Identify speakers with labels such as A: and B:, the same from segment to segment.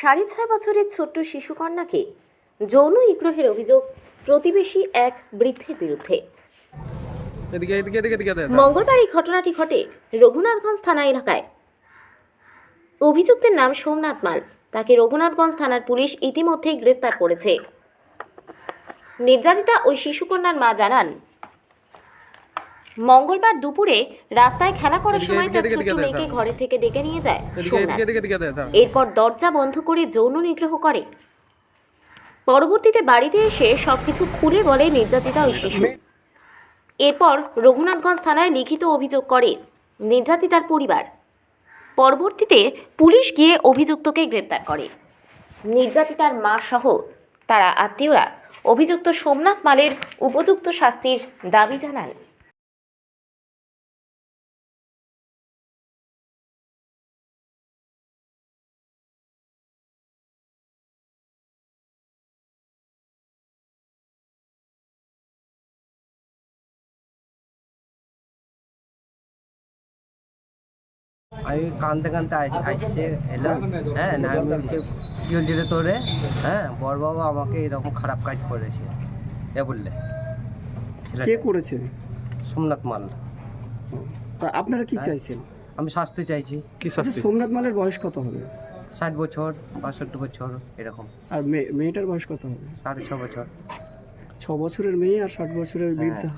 A: 6.5 বছরের ছোট্ট শিশুকন্যাকে যৌন নিগ্রহের অভিযোগ প্রতিবেশী এক বৃদ্ধের বিরুদ্ধে। মঙ্গলবার এই ঘটনাটি ঘটে রঘুনাথগঞ্জ থানা এলাকায়। অভিযুক্তের নাম সোমনাথ মাল। তাকে রঘুনাথগঞ্জ থানার পুলিশ ইতিমধ্যেই গ্রেফতার করেছে। নির্যাতিতা ওই শিশুকন্যার মা জানান, মঙ্গলবার দুপুরে রাস্তায় খেলা করার সময় তার ছোট মেয়েকে ঘরে থেকে ডেকে নিয়ে যায় সোমনাথ। এরপর দরজা বন্ধ করে যৌন নিগ্রহ করে। পরবর্তীতে বাড়িতে এসে সবকিছু খুলে বলে নির্যাতিতা ওই শিশু। এরপর রঘুনাথগঞ্জ থানায় লিখিত অভিযোগ করে নির্যাতিতার পরিবার। পরবর্তীতে পুলিশ গিয়ে অভিযুক্তকে গ্রেপ্তার করে। নির্যাতিতার মা সহ তারা আত্মীয়রা অভিযুক্ত সোমনাথ মালের উপযুক্ত শাস্তির দাবি জানান।
B: আমি কাঁদতে কাঁদতে আসছে এলো, হ্যাঁ না আমি বলছি কী হয়েছিল তোরে, হ্যাঁ বড় বাবা আমাকে এরকম খারাপ কাজ করেছে এ বললে।
C: কে করেছে?
B: সোমনাথ মাল।
C: তা আপনারা কি চাইছেন?
B: আমি শাস্তি চাইছি।
C: কি শাস্তি? সোমনাথ মালের বয়স কত হবে?
B: 60 বছর 62 বছর এরকম।
C: আর মেয়েটার বয়স কত হবে?
B: 6.5 বছর।
C: 6 বছরের মেয়ে আর 60 বছরের বৃদ্ধা।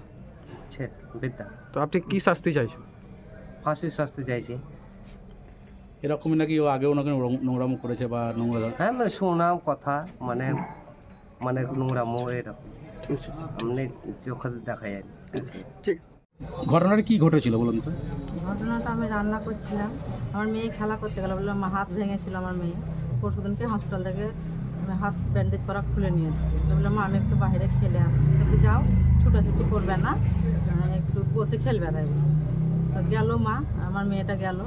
B: বৃদ্ধা।
D: তো আপনি কি শাস্তি চাইছেন?
B: ফাঁসির শাস্তি চাইছি।
E: এরকমই নাকি ও আগেও নাকি নোংরামো করেছে বা নোংরা?
B: হ্যাঁ মানে শোনাম কথা, মানে মানে নোংরামো এরকম এমনি চোখে দেখা যায়।
C: ঠিক।
E: ঘটনাটা কি ঘটেছিল বলুন তো?
F: ঘটনাটা আমি রান্না করছিলাম, আমার মেয়ে খেলা করতে গেল, বললাম হাত ভেঙেছিল আমার মেয়ে। পরশুদিনকে হসপিটাল থেকে হাত ব্যান্ডেজ করা খুলে নিয়ে এসেছি। তো বললাম আমি একটু বাইরে খেলে আসছি। তো যাও, ছুটাছুটি করবে না, একটু বসে খেলবে। তাই তো গেল মা, আমার মেয়েটা গেল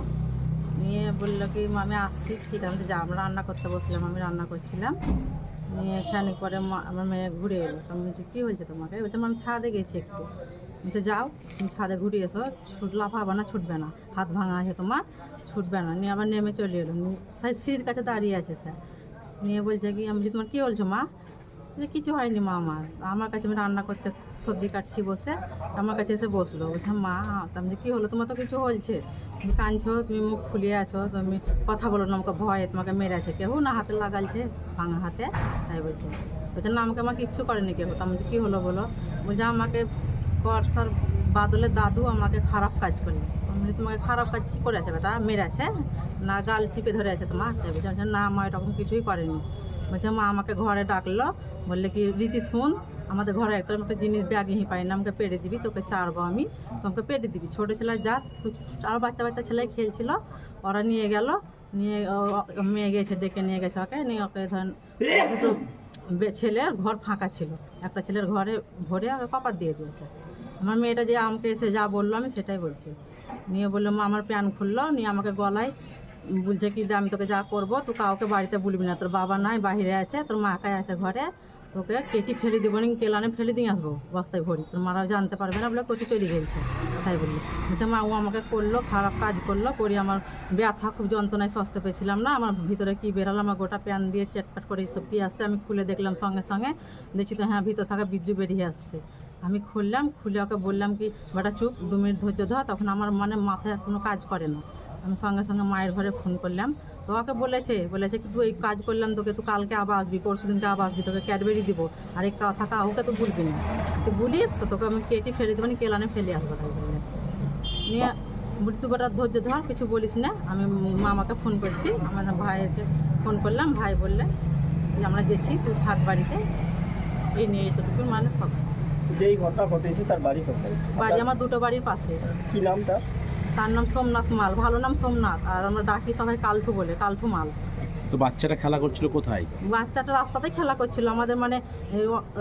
F: নিয়ে বললো কি আমি আসছি। ঠিক আছে যা, আমরা রান্না করতে বসলাম, আমি রান্না করছিলাম। নিয়ে খানিক পরে আমার মেয়ে ঘুরে এলো। আমি বলছি কী হয়েছে তোমাকে? বলছে আমি ছাদে গেছি একটু। বলছে যাও তুমি ছাদে ঘুরে এসো, লাফাবে না, ছুটবে না, হাত ভাঙা আছে তোমার, ছুটবে না। নিয়ে আবার নেমে চলে এলো, সিঁড়ির কাছে দাঁড়িয়ে আছে স্যার। নিয়ে বলছে কি, আমি বলছি তোমার কী বলছো মা? যে কিছু হয়নি মা, আমার কাছে আমি রান্না করতে সবজি কাটছি বসে, আমার কাছে এসে বসলো। বলছে মা, আমি কী হলো, তোমার তো কিছু হয়েছে, তুমি কাঁদছো, তুমি মুখ ফুলিয়ে আছো, তুমি কথা বলো না, আমাকে ভয়ে তোমাকে মেরেছে কেউ না, হাতে লাগালছে ভাঙা হাতে। তাই বলছে না আমাকে কিচ্ছু করেনি কেউ। আমি বলছি কী হলো বলো? বলছে আমাকে বর্ষার বাদলের দাদু আমাকে খারাপ কাজ করলো। আমি তোমাকে খারাপ কাজ কী করেছে বেটা? মেরেছে না গাল চিপে ধরে আছে তোমার? তাই বলছে না মা এরকম কিছুই করেনি। বলছে মা আমাকে ঘরে ডাকলো, বললে কি রীতি শুন, আমাদের ঘরে একটা জিনিস ব্যাগই পাই না, আমাকে পেড়ে দিবি, তোকে চারবো আমি, তোমাকে পেড়ে দিবি। ছোটো ছেলে যা, আরও বাচ্চা ছেলে খেলছিল, ওরা নিয়ে গেল, নিয়ে মেয়ে গেছে, ডেকে নিয়ে গেছে ওকে। নিয়ে ওকে ধরেন দুটো ছেলের ঘর ফাঁকা ছিল, একটা ছেলের ঘরে ভরে ওকে কপার দিয়ে দিয়েছে। আমার মেয়েটা যে আমাকে এসে যা বললো আমি সেটাই বলছি। নিয়ে বললো মা আমার প্যান খুললো, নিয়ে আমাকে গলায় বলছে কি যে আমি তোকে যা করবো তুই কাউকে বাড়িতে বলবি না, তোর বাবা নাই বাইরে আছে, তোর মা একাই আছে ঘরে, তোকে কেটি ফেলে দিব নি, কেলানে ফেলে দিয়ে আসবো বস্তায় ভরি, তোর মারাও জানতে পারবে না বলে কচি চলে গেছে। তাই বললি বলছে মা ও আমাকে করলো, খারাপ কাজ করলো, করি আমার ব্যথা খুব যন্ত্রণায় সস্তে পেয়েছিলাম না, আমার ভিতরে কি বেরালো, আমার গোটা প্যান দিয়ে চেটপাট করে এইসব কী আসছে। আমি খুলে দেখলাম সঙ্গে সঙ্গে, দেখছি তো হ্যাঁ ভিতর থাকা বীর্য বেরিয়ে আসছে। আমি খুললাম, খুলে ওকে বললাম কি বেটা চুপ, 2 মিনিট ধৈর্য ধর। তখন আমার মাথায় কোনো কাজ করে না। আমি সঙ্গে সঙ্গে মায়ের ঘরে ফোন করলাম, তো ওকে বলেছে কি তুই এই কাজ করলাম তোকে, তুই কালকে আবার আসবি, পরশু দিনকে আবার আসবি, তোকে ক্যাডবেরি দিব, আর এই কথা কাউকে তো বলবি না, তুই বলিস তো তোকে আমি কেটে ফেলে দেবো নি, কেলানে ফেলে আসবো। তাই বললে নিয়ে বলছি তুই বেটা ধৈর্য ধর, কিছু বলিস না। আমি মামাকে ফোন করছি, আমার ভাইকে ফোন করলাম, ভাই বললে আমরা গেছি, তুই থাক বাড়িতে, এই নিয়ে এতটুকু মানে সব।
C: যেই ঘটনা ঘটেছে তার বাড়ি কোথায়?
F: বাড়ি আমার দুটো বাড়ির পাশে।
C: কি নাম তার?
F: তার নাম সোমনাথ মাল, ভালো নাম সোমনাথ, আর আমরা ডাকি সবাই কালঠু বলে, কালঠু মাল।
E: তো বাচ্চাটা খেলা করছিল কোথায়?
F: বাচ্চাটা রাস্তাতেই খেলা করছিল, আমাদের মানে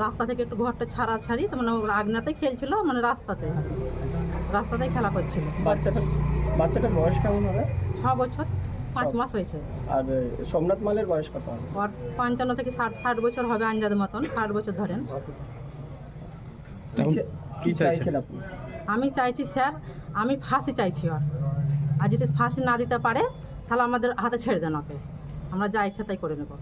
F: রাস্তা থেকে একটু ঘরটা ছাড়াছাড়ি, তো মানে আগনাতেই খেলছিল, মানে রাস্তাতেই খেলা করছিল।
C: বাচ্চাটার বয়স কেমন হবে?
F: 6 বছর 5 মাস হয়েছে।
C: আর সোমনাথ মালের বয়স কত হবে?
F: ওর 55 থেকে 60 বছর হবে আঞ্জাদ মতন, 60 বছর ধরেন।
C: কি চাইছেন আপনি?
F: আমি চাইছি স্যার, আমি ফাঁসি চাইছি ওর, আর যদি ফাঁসি না দিতে পারে তাহলে আমাদের হাতে ছেড়ে দেন ওকে। আমরা যা ইচ্ছা তাই করে নেবো।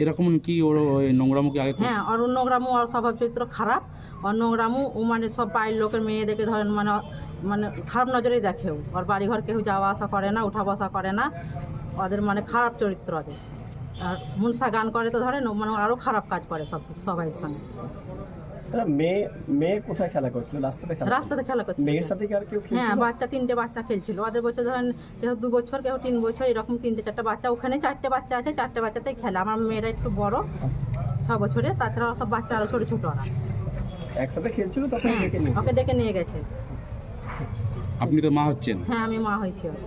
E: এরকম কি ওর ওই নোংরামুখী আগে
F: হ্যাঁ, আর নোংরামু, আর স্বভাব চরিত্র খারাপ, আর নোংরামু ও মানে সব বাড়ির লোকের মেয়ে দেখে ধরেন মানে মানে খারাপ নজরেই দেখেও, আর বাড়িঘর কেউ যাওয়া আসা করে না, উঠা বসা করে না, ওদের মানে খারাপ চরিত্র ওদের। আর মুনসা গান করে তো ধরেন মানে আরও খারাপ কাজ করে সবাই সঙ্গে।
C: মেয়ে কোথায় খেলা করছিল?
F: রাস্তাতে খেলা করছে।
C: মেয়ের সাথে কি আর কেউ খেলছিল?
F: হ্যাঁ, বাচ্চা 3টে বাচ্চা খেলছিল। ওদের বছর ধরেন কেউ 2 বছর, কেউ 3 বছর, এরকম 3টে-4টে বাচ্চা। ওখানে 4টে বাচ্চা আছে, 4টে বাচ্চাতেই খেলে। আমার মেয়েরা একটু বড়, 6 বছরের, তাছাড়া সব বাচ্চা আরও ছোটো ছোটো ওরা।
C: একসাথে খেলছিল, তখন
F: ওকে ডেকে নিয়ে গেছে।
E: আপনি তো মা হচ্ছেন?
F: হ্যাঁ, আমি মা হয়েছি ওর।